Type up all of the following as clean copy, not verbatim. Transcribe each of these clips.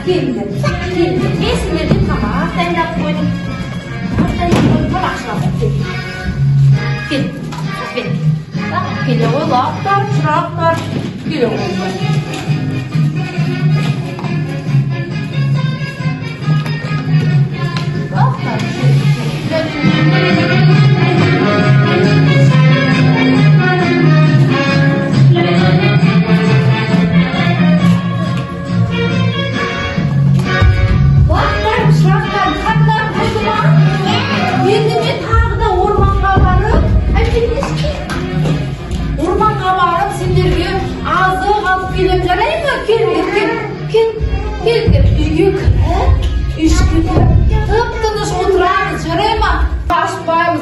Geldim. Esinledim tamam. Sen de koydum. Sen de koydum. Tamam şurada. Gel. Gel. Tamam. Gel o laflar, çıraklar. Gel o.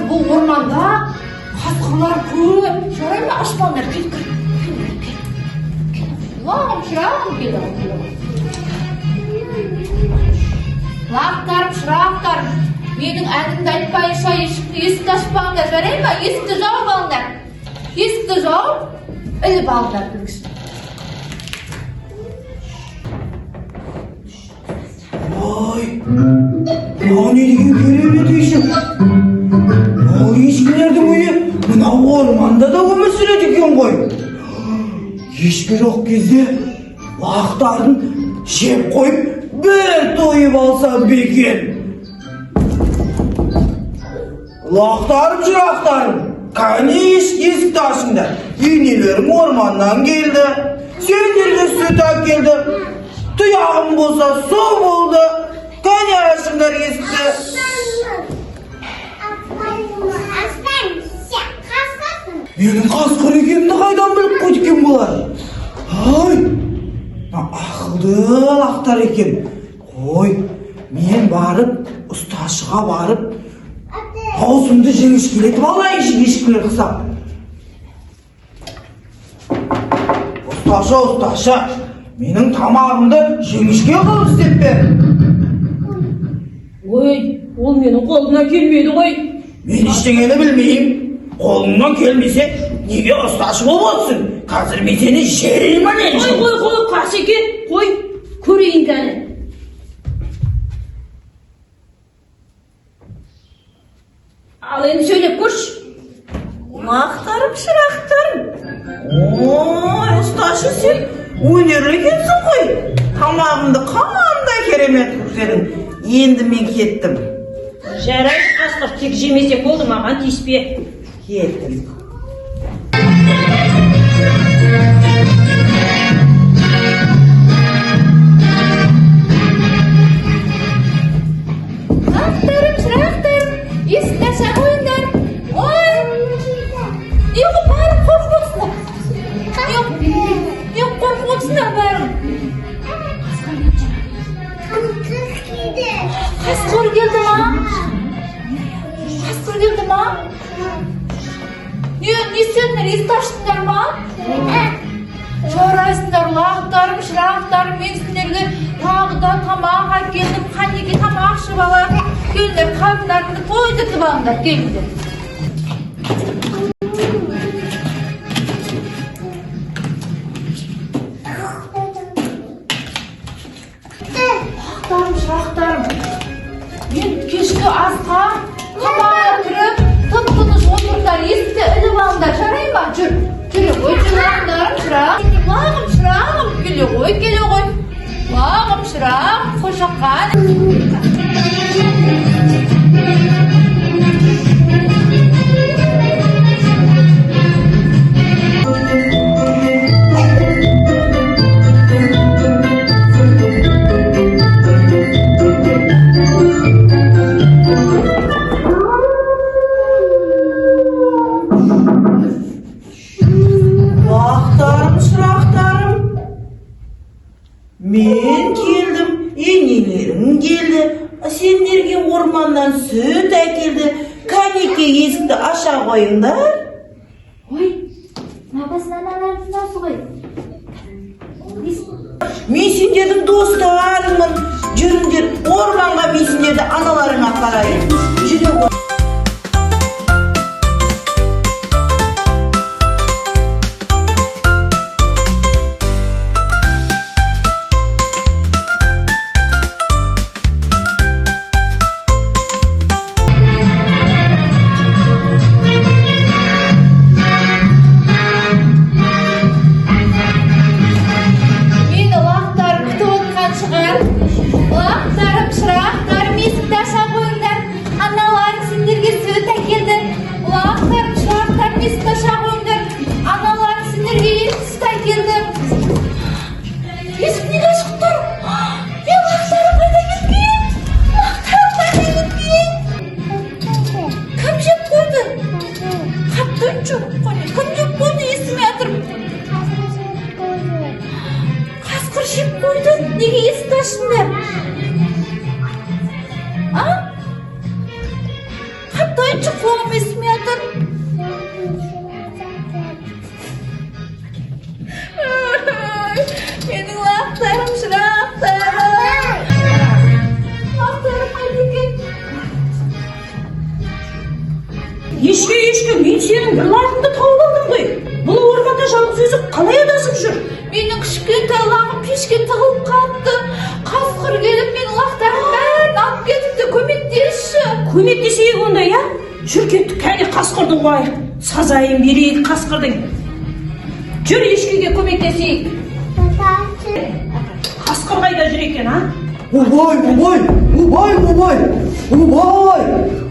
Bu ormanda kaskanlar көп. Жарайма ашпаңдар, кел. Лағым, шырағым келді. Лақтарым, шырақтарым. Менің әнімді айтпайынша есікті ашпаңдар, жарайма? Есікті жауып алыңдар. Есікті жауып, іліп алыңдар білгіш. Ой, мынау не деген керемет үйші. Ешкілердің үйі мына орманда да өмір сүреді екен ғой. Ешкі жоқ кезде лақтарын жеп қойып бір тойып алса бекен. Лақтарым, жырақтарым, қане есікті ашыңдар. Енелерім орманнан келді, сендерге сүт әкелді. Тұяғым болса су болды. Қане ашыңдар есікті. Менің қасқыр екенімді қайдан біліп қойды екен бұлар? Ай, ақылды лақтар екен. Қой, мен барып, ұсташыға барып, аузымды жіңішкелетіп алайыншы ешкілер қысап. Ұсташы, менің тамағымды жіңішке қылып істеп бер. Ой, ол менің қолымнан келмеді ғой. Мен ештеңені білмеймін. Қолыңнан келмесе, неге ұсташы болып отырсың? Қазір мен сені жереймін енші. Қой, Қасеке, қой, көрейін кәні. Ал енді сөйлеп көрші. Лақтарым, шырақтарым. Ой, ұсташы сен өнерлі екенсің ғой. Тамағымды қандай керемет көрседің. Енді мен кеттім. Жарай, қасқыр тек жемесе болды, маған тиіспе. Кеттім. Лақтарым, шырақтарым, есікті аша қойыңдар. Ой, неғып барып қорқып отырсыңдар? Неғып қорқып отырсыңдар бәрің? Қасқыр келді ма? Қасқыр келді ма? Не істедіңдер, есікті аштыңдар ма? Жарайсыңдар, лақтарым, шырақтарым, мен сендерге тағы да тамақ әкелдім, қанеке тамақ ішіп алайық. Келдер, қарындарыңды тойдыртып алыңдар, келдер. Лақтарым, шырақтарым, мен кешкі асқа тамақ кіріп, тып-тыныш отырыңдар, есікті іліп алыңдар, жарай ма? Жүре ғой, шырағым, шырағым, келе ғой. Лағым, шырағым, қошаққан. Мен келдім, енелерім келді, сендерге орманнан сүт әкелді, қанеке есікті аша қойыңдар. Ой, набасын аналардың даусы ғой. Мен сендердің достарыңмын, жүріңдер, орманға мен сендерді аналарыңа қарайын. Жүре ғой. жеп қойды. Неге есікті ашыңдар? А? Қаптайыншы қолым есіме атыр. Менің лақтарым, шырақтарым. Лақтарым қайда екен? Ешке, мен сенің бір лағыңды тауып алдым ғой. Бұл орғанда жалғыз өзі қалай адасып жүр? Менің кішкентай лағым пешке тығылып қалыпты. Қасқыр келіп менің лақтарым бәрін алып кетіпті. Көмектесші. Көмектесейік онда, я? Жүр кеттік, кәне қасқырды қуайық. Сазайын берейік қасқырдың. Жүр ешкеге көмектесейік. Қасқыр қайда жүр екен, а? Ойбай!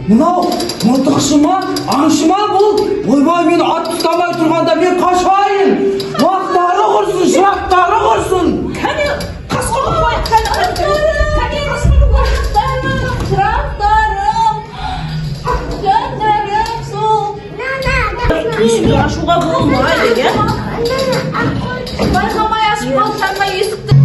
Мынау мылтықшы ма, аңшы ма бұл? Ойбай, мен ат ұстамай тұрғанда мен қашайын. Лақтары құрсын, шырақтары құрсын. Кәне қасқырды қуайық, кәне Шырақтарым, жандарым сол. есікті ашуға болмайды, я? Байқамай ашып қалсаңа есікті.